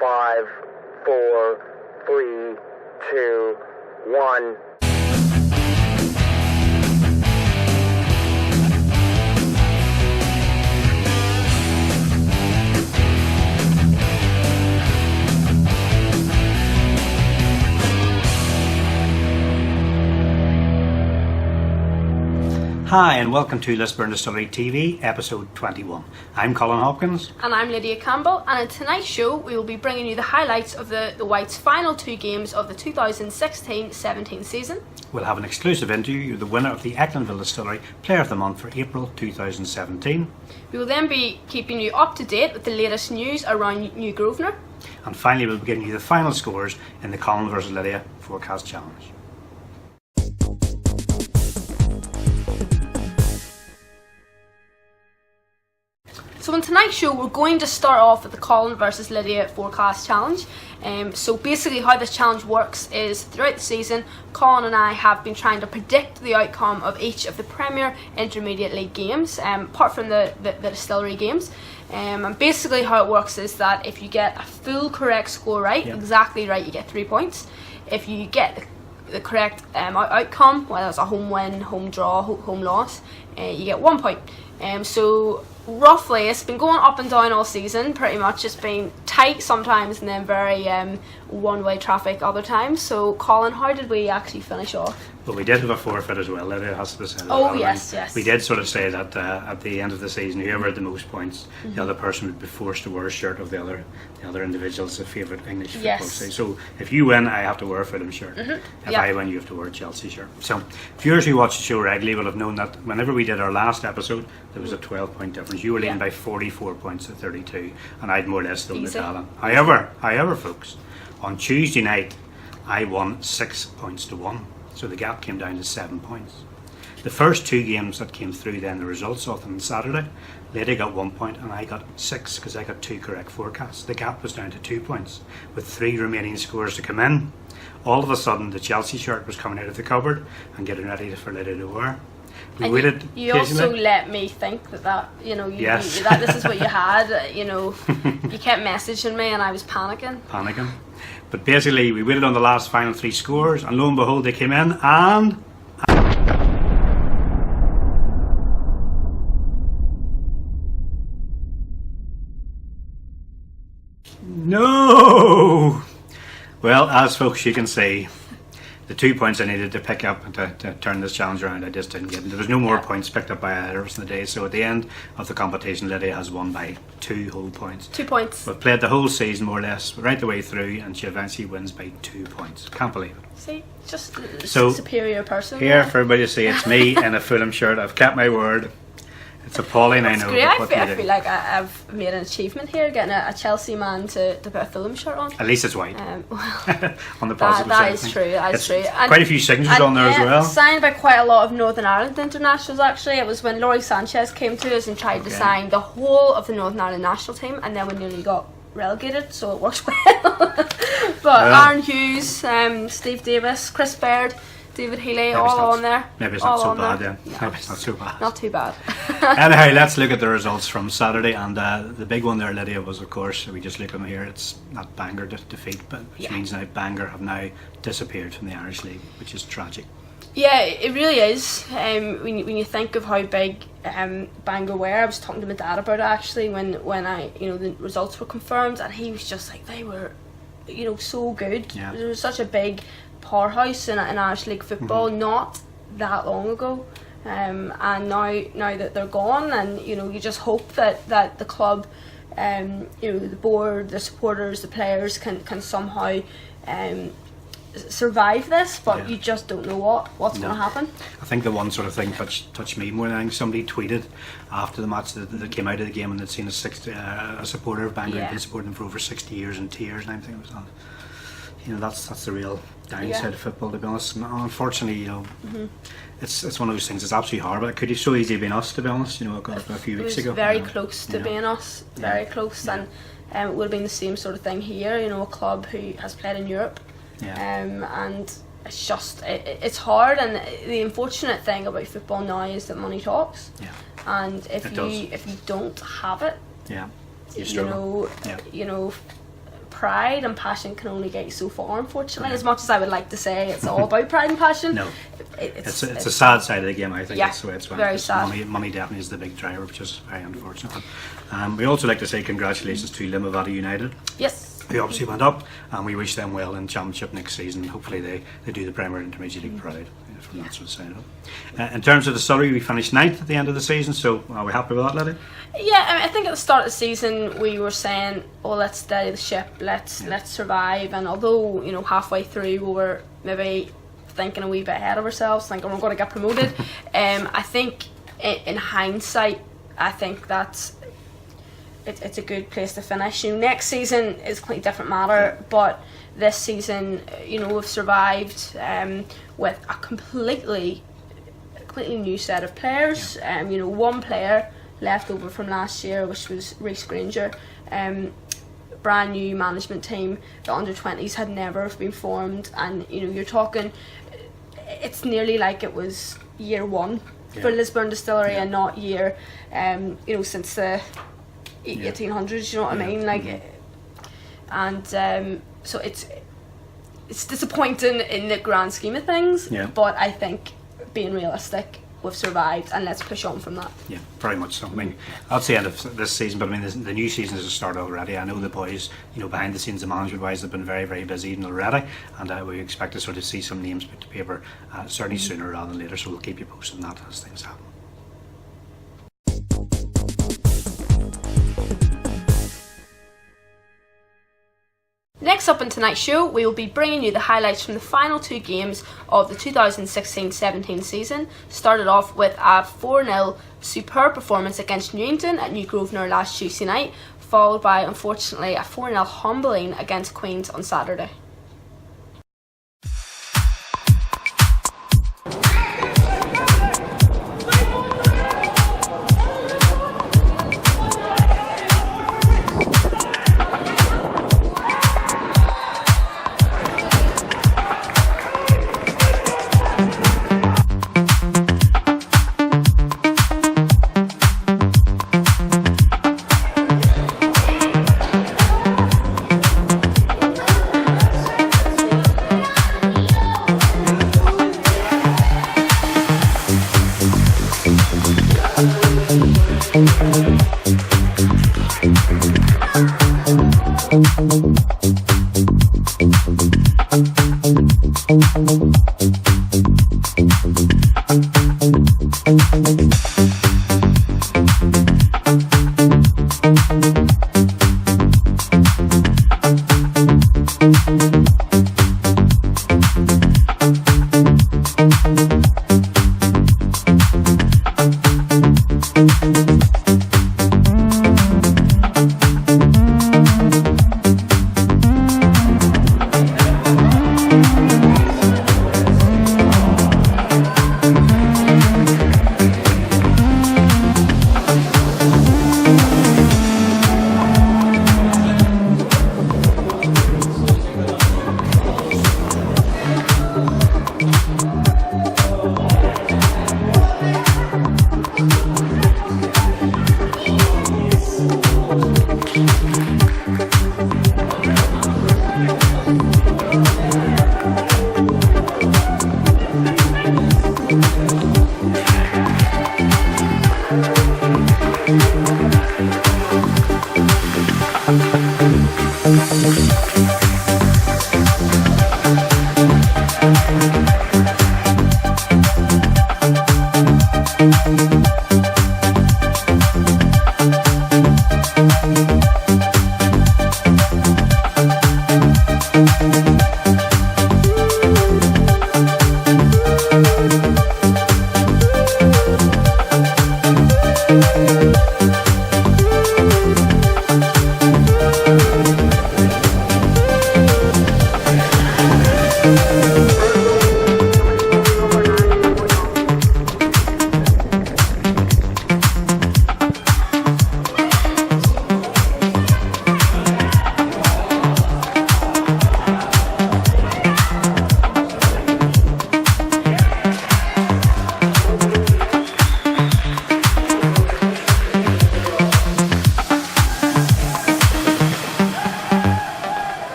5, 4, 3, 2, 1. Hi and welcome to Lisburn Distillery TV, episode 21. I'm Colin Hopkins. And I'm Lydia Campbell, and in tonight's show we will be bringing you the highlights of the Whites' final two games of the 2016-17 season. We'll have an exclusive interview with the winner of the Echlinville Distillery Player of the Month for April 2017. We will then be keeping you up to date with the latest news around New Grosvenor. And finally we'll be giving you the final scores in the Colin vs Lydia Forecast Challenge. So in tonight's show we're going to start off with the Colin vs Lydia Forecast Challenge. So basically how this challenge works is throughout the season Colin and I have been trying to predict the outcome of each of the Premier Intermediate League games, apart from the distillery games. And basically how it works is that if you get a full correct score right, exactly right, you get 3 points. If you get the correct outcome, whether it's a home win, home draw, home loss, you get 1 point. So roughly it's been going up and down all season, pretty much. It's been tight sometimes and then very one-way traffic other times. So Colin, how did we actually finish off? Well, we did have a forfeit as well, Lydia has to say. Oh yes, yes. We did sort of say that at the end of the season, whoever had the most points, the other person would be forced to wear a shirt of the other individual's favourite English football side. So if you win, I have to wear a Fulham shirt. If I win, you have to wear a Chelsea shirt. So viewers who watch the show regularly will have known that whenever we did our last episode, there was a 12-point difference. You were leading by 44 points to 32, and I'd more or less thrown the talent. However, folks, on Tuesday night, I won 6 points to 1. So the gap came down to 7 points. The first two games that came through then, the results of them on Saturday, Lydia got 1 point and I got 6 because I got 2 correct forecasts. The gap was down to 2 points with 3 remaining scores to come in. All of a sudden the Chelsea shirt was coming out of the cupboard and getting ready for Lydia to wear. We waited. You also let me think that this is what you had. You kept messaging me and I was panicking. But basically we waited on the last final 3 scores and lo and behold they came in and no! Well, as folks you can see, the 2 points I needed to pick up and to turn this challenge around, I just didn't get them. There was no more points picked up by either of us in the day, so at the end of the competition Lydia has won by 2 whole points. 2 points. We've played the whole season more or less, right the way through, and she eventually wins by 2 points. Can't believe it. See, just so, superior person. Here for everybody to see, it's me in a Fulham shirt. I've kept my word. It's appalling, I know. Great. I feel like I've made an achievement here, getting a Chelsea man to put a Fulham shirt on. At least it's white. Well, on the positive that side. Is true. That is true. And quite a few signatures on there as well. Signed by quite a lot of Northern Ireland internationals. Actually, it was when Laurie Sanchez came to us and tried to sign the whole of the Northern Ireland national team, and then we nearly got relegated. So it works well. But Aaron Hughes, Steve Davis, Chris Baird, David Healy, all on there. Maybe it's not so bad then. No, maybe it's not so bad. Not too bad. Anyhow, let's look at the results from Saturday, and the big one there, Lydia, was of course, we just look at them here, it's that Bangor defeat, but which means now Bangor have now disappeared from the Irish League, which is tragic. Yeah, it really is. When you think of how big Bangor were, I was talking to my dad about it actually when the results were confirmed, and he was just like, they were, so good. Yeah. There was such a big powerhouse in Irish League football not that long ago, and now that they're gone, and you just hope that the club, the board, the supporters, the players can somehow survive this, but you just don't know what's going to happen. I think the one sort of thing touched me more than anything. Somebody tweeted after the match that came out of the game and they'd seen a supporter of Bangor had been supporting them for over 60 years in tears, and I'm thinking that's the real downside of football, to be honest. And unfortunately, it's one of those things. It's absolutely horrible. It could have so easily been us, to be honest. A few weeks ago, very close to being us, very close, and it would have been the same sort of thing here. A club who has played in Europe, and it's just it's hard. And the unfortunate thing about football now is that money talks. Yeah. And if you don't have it, you struggle. pride and passion can only get you so far, unfortunately. As much as I would like to say it's all about pride and passion, no, it's a sad side of the game. I think yeah, that's the way it's very sad. Money definitely is the big driver, which is very unfortunate. We also like to say congratulations to Limavady United. Yes. Who obviously went up, and we wish them well in Championship next season. Hopefully they do the Premier Intermediate League proud from that sort of side of it. In terms of the Surrey, we finished 9th at the end of the season, so are we happy with that, Lydia? Yeah, I mean, I think at the start of the season we were saying, oh, let's steady the ship, let's survive, and although, you know, halfway through we were maybe thinking a wee bit ahead of ourselves, thinking we're going to get promoted, I think in hindsight, I think that's it's a good place to finish. You know, next season is a completely different matter, but this season, you know, we've survived with a completely new set of players. You know, one player left over from last year, which was Reece Granger. Brand new management team. The under-20s had never been formed, and you know, you're talking, it's nearly like it was year one for Lisburn Distillery and not year, you know, since the 1800s. You know what I mean? Like, and so it's disappointing in the grand scheme of things. But I think, being realistic, we've survived, and let's push on from that. Yeah, very much so. I mean, that's the end of this season, but I mean, the new season has started already. I know the boys, you know, behind the scenes, the management wise, have been very, very busy even already, and we expect to sort of see some names put to paper certainly sooner rather than later. So we'll keep you posted on that as things happen. Next up in tonight's show, we will be bringing you the highlights from the final 2 games of the 2016-17 season. Started off with a 4-0 superb performance against Newington at New Grosvenor last Tuesday night, followed by, unfortunately, a 4-0 humbling against Queen's on Saturday.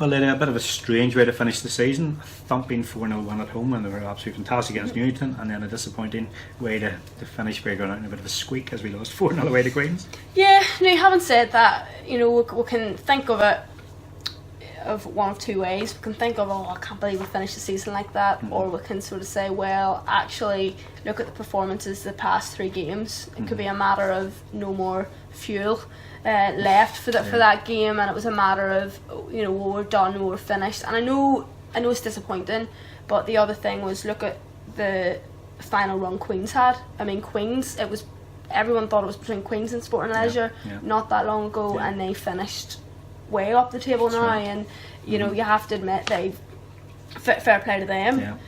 Well, Lydia, a bit of a strange way to finish the season. A thumping 4-0 win at home, and they were absolutely fantastic against Newton, and then a disappointing way to finish by going out in a bit of a squeak as we lost 4-0 away to Queens. Yeah, no, having said that, you know, we can think of it of one of two ways. We can think of, oh, I can't believe we finished the season like that, or we can sort of say, well, actually, look at the performances the past 3 games. It could be a matter of no more fuel left for that game, and it was a matter of, you know, we're done, we're finished. And I know it's disappointing, but the other thing was, look at the final run Queens had. I mean, Queens, everyone thought it was between Queens and Sporting Leisure not that long ago, and they finished way up the table now, and you know, you have to admit they've fair play to them.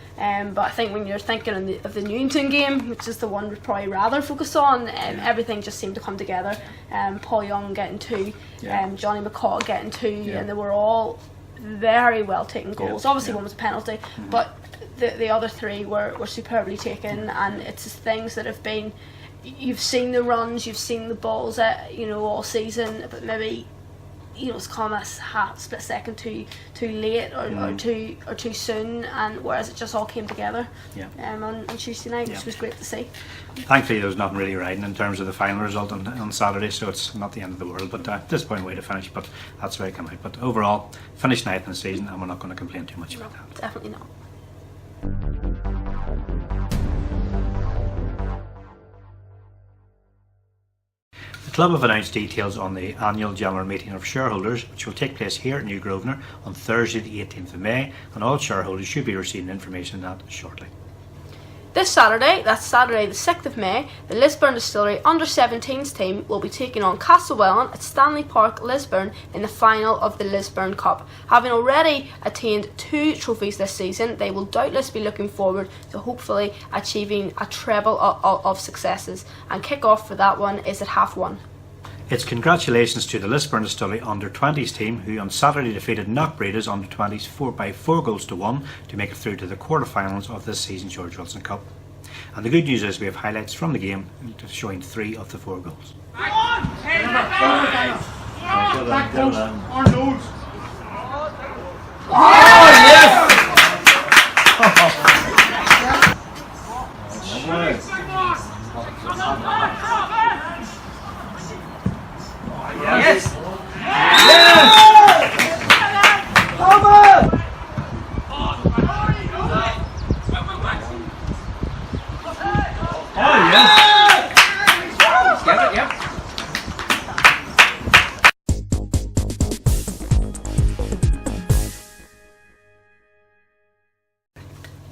But I think when you're thinking of the Newington game, which is the one we'd probably rather focus on, everything just seemed to come together. Paul Young getting 2, Johnny McCaw getting 2, and they were all very well taken goals. Obviously one was a penalty, but the other 3 were superbly taken, and it's just things that have been, you've seen the runs, you've seen the balls, you know, all season, but maybe, you know, it's come a split second too late or too soon, and whereas it just all came together on Tuesday night, which was great to see. Thankfully there was nothing really riding in terms of the final result on Saturday, so it's not the end of the world, but disappointing way to finish, but that's the way it came out. But overall, finished 9th in the season, and we're not going to complain too much about that. Definitely not. The club have announced details on the annual general meeting of shareholders, which will take place here at New Grosvenor on Thursday the 18th of May, and all shareholders should be receiving information on that shortly. This Saturday, that's Saturday the 6th of May, the Lisburn Distillery Under-17s team will be taking on Castlewellan at Stanley Park, Lisburn in the final of the Lisburn Cup. Having already attained 2 trophies this season, they will doubtless be looking forward to hopefully achieving a treble of successes, and kick-off for that one is at 1:30. It's congratulations to the Lisburn Distillery Under-20s team, who on Saturday defeated Knockbreeders Under-20s by 4 goals to 1 to make it through to the quarter-finals of this season's George Wilson Cup. And the good news is we have highlights from the game showing 3 of the 4 goals. Yes!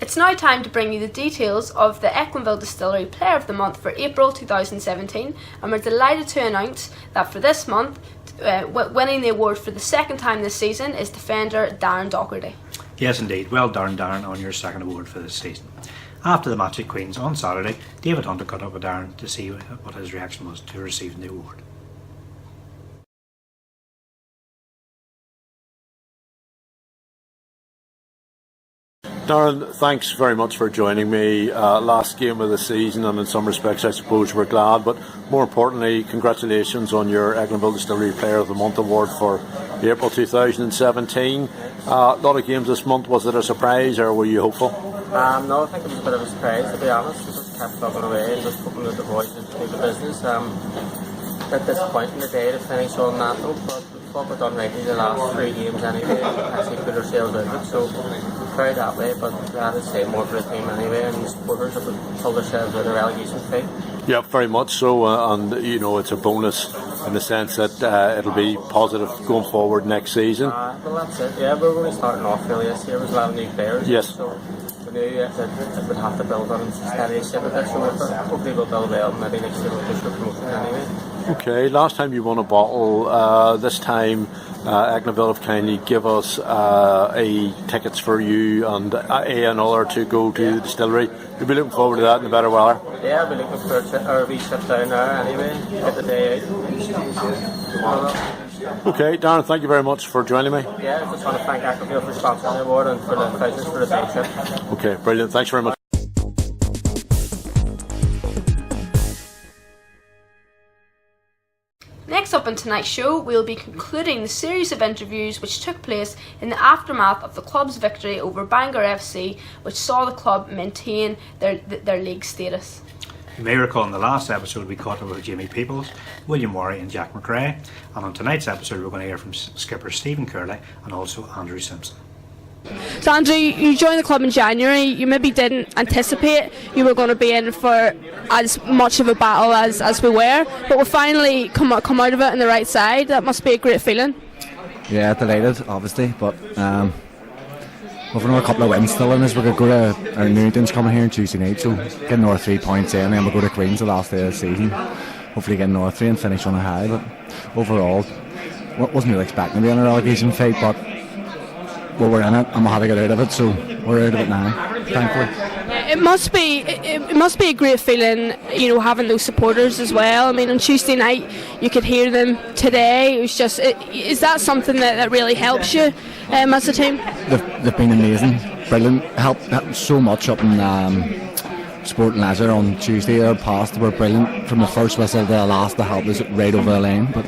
It's now time to bring you the details of the Echlinville Distillery Player of the Month for April 2017, and we're delighted to announce that for this month, winning the award for the second time this season is defender Darren Doherty. Yes, indeed. Well done, Darren, on your second award for this season. After the match at Queen's on Saturday, David Hunter caught up with Darren to see what his reaction was to receiving the award. Darren, thanks very much for joining me. Last game of the season, and in some respects I suppose we're glad, but more importantly, congratulations on your Echlinville Distillery Player of the Month award for April 2017. A lot of games this month. Was it a surprise or were you hopeful? No, I think it was a bit of a surprise, to be honest. We just kept plugging away and just hoping that the boys would do the business. A bit disappointing today to finish on that note, but we thought we'd done rightly the last 3 games anyway, actually put ourselves out of it, so very that way, but glad to say more for the team anyway, and the supporters have pulled themselves out of the relegation fight. Yeah, very much so, and you know it's a bonus in the sense that it'll be positive going forward next season. Well, that's it. Yeah, we're only starting off really this year. There's a lot of new players. Yes. So we knew that we'd have to build on steady ship a bit. So hopefully we'll build well. Maybe next year we'll push for promotion anyway. Okay. Last time you won a bottle. This time, Echlinville have kindly give us tickets for you and another to go to the distillery. You'll be looking forward to that in the better weather. Yeah, I'll be looking for a wee trip down there anyway. Get the day out. Okay, Darren, thank you very much for joining me. Yeah, I just want to thank Echlinville for sponsoring the award and for the prizes for the day trip. Okay, brilliant. Thanks very much. Next up on tonight's show, we'll be concluding the series of interviews which took place in the aftermath of the club's victory over Bangor FC, which saw the club maintain their league status. You may recall in the last episode we caught up with Jamie Peoples, William Worry and Jack McRae, and on tonight's episode we're going to hear from skipper Stephen Curley and also Andrew Simpson. So Andrew, you joined the club in January. You maybe didn't anticipate you were going to be in for as much of a battle as we were, but we'll finally come out of it on the right side. That must be a great feeling. Yeah, delighted, obviously, but we've another couple of wins still in us. We're going to go to our Newton's coming here on Tuesday night, so get another 3 points in, and then we'll go to Queen's the last day of the season. Hopefully get another 3 and finish on a high, but overall, wasn't really expecting to be in a relegation fight, but well, we're in it and we'll have to get out of it, so we're out of it now, thankfully. It must be a great feeling, you know, having those supporters as well. I mean, on Tuesday night you could hear them today. It was just, is that something that really helps you as a team? They've been amazing, brilliant, helped so much up in Sport and Leisure on Tuesday. Their past were brilliant from the first whistle to the last to help us right over the line. But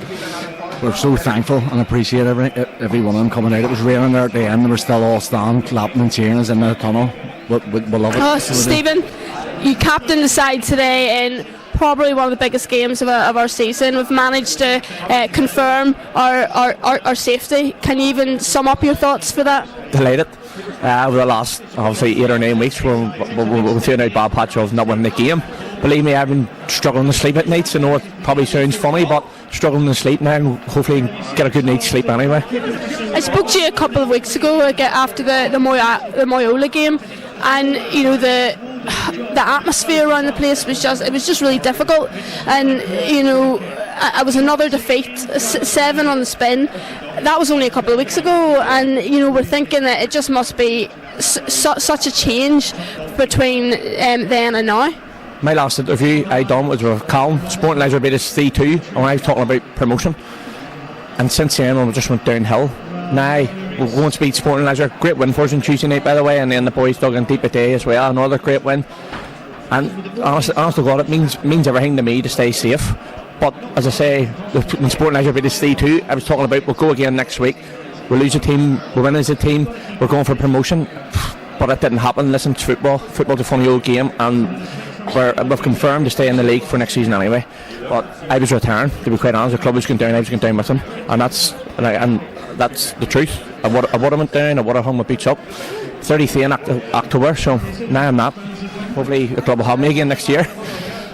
we're so thankful and appreciate every one of them coming out. It was raining there at the end, and we're still all standing, clapping and cheering us in the tunnel. We love it. Oh, Stephen, you captained the side today in probably one of the biggest games of our season. We've managed to confirm our safety. Can you even sum up your thoughts for that? Delighted. Over the last obviously 8 or 9 weeks we're through a bad patch of not winning the game. Believe me, I've been struggling to sleep at nights. I know it probably sounds funny, but struggling to sleep now and hopefully get a good night's sleep anyway. I spoke to you a couple of weeks ago after the Moyola game, and you know the atmosphere around the place was just really difficult, and you know I was another defeat, 7 on the spin. That was only a couple of weeks ago, and you know we're thinking that it just must be such a change between then and now. My last interview I done was with Colin. Sport and Leisure beat us 3-2, and I was talking about promotion, and since then we just went downhill. Now we're going to beat Sport and Leisure. Great win for us on Tuesday night, by the way, and then the boys dug in deep today as well. Another great win, and honest to God, it means everything to me to stay safe. But as I say, when Sport and Leisure beat us 3-2, I was talking about we'll go again next week. We'll lose a team, we'll win as a team. We're going for promotion, but it didn't happen. Listen, football's a funny old game, and we've confirmed to stay in the league for next season anyway. But I was retiring, to be quite honest. The club was going down, I was going down with them, and that's the truth. I would have went down, I would have hung my boots up. 33 in October, so now I'm not. Hopefully the club will have me again next year.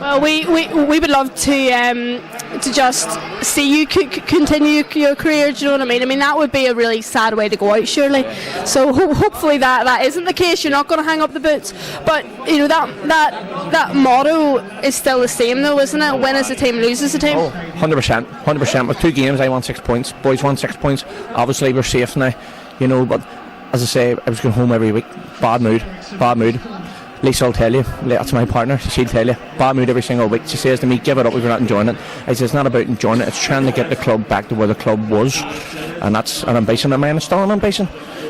Well, we would love to just see you continue your career. Do you know what I mean? I mean, that would be a really sad way to go out, surely. So hopefully that isn't the case. You're not going to hang up the boots. But you know that motto is still the same, though, isn't it? Win as a team, lose as a team. 100%. With 2 games, I won 6 points. Boys won 6 points. Obviously, we're safe now, you know. But as I say, I was going home every week. Bad mood. Lisa will tell you, that's my partner, she'll tell you, bad mood every single week. She says to me, give it up if you're not enjoying it. I say, it's not about enjoying it, it's trying to get the club back to where the club was, and that's an ambition of mine. It's still an ambition,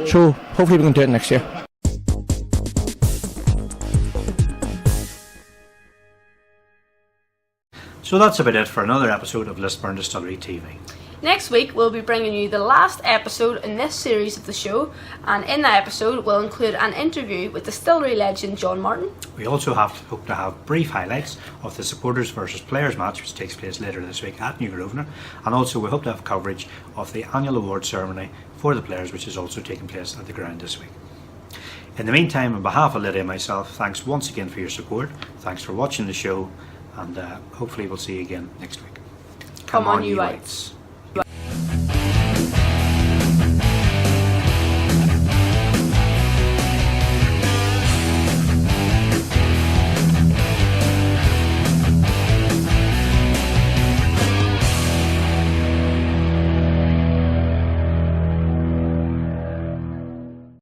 so hopefully we can do it next year. So that's about it for another episode of Lisburn Distillery TV. Next week we'll be bringing you the last episode in this series of the show, and in that episode we'll include an interview with distillery legend John Martin. We also hope to have brief highlights of the supporters versus players match, which takes place later this week at New Grosvenor, and also we hope to have coverage of the annual award ceremony for the players, which is also taking place at the ground this week. In the meantime, on behalf of Lydia and myself, thanks once again for your support, thanks for watching the show, and hopefully we'll see you again next week. Come on, you Whites.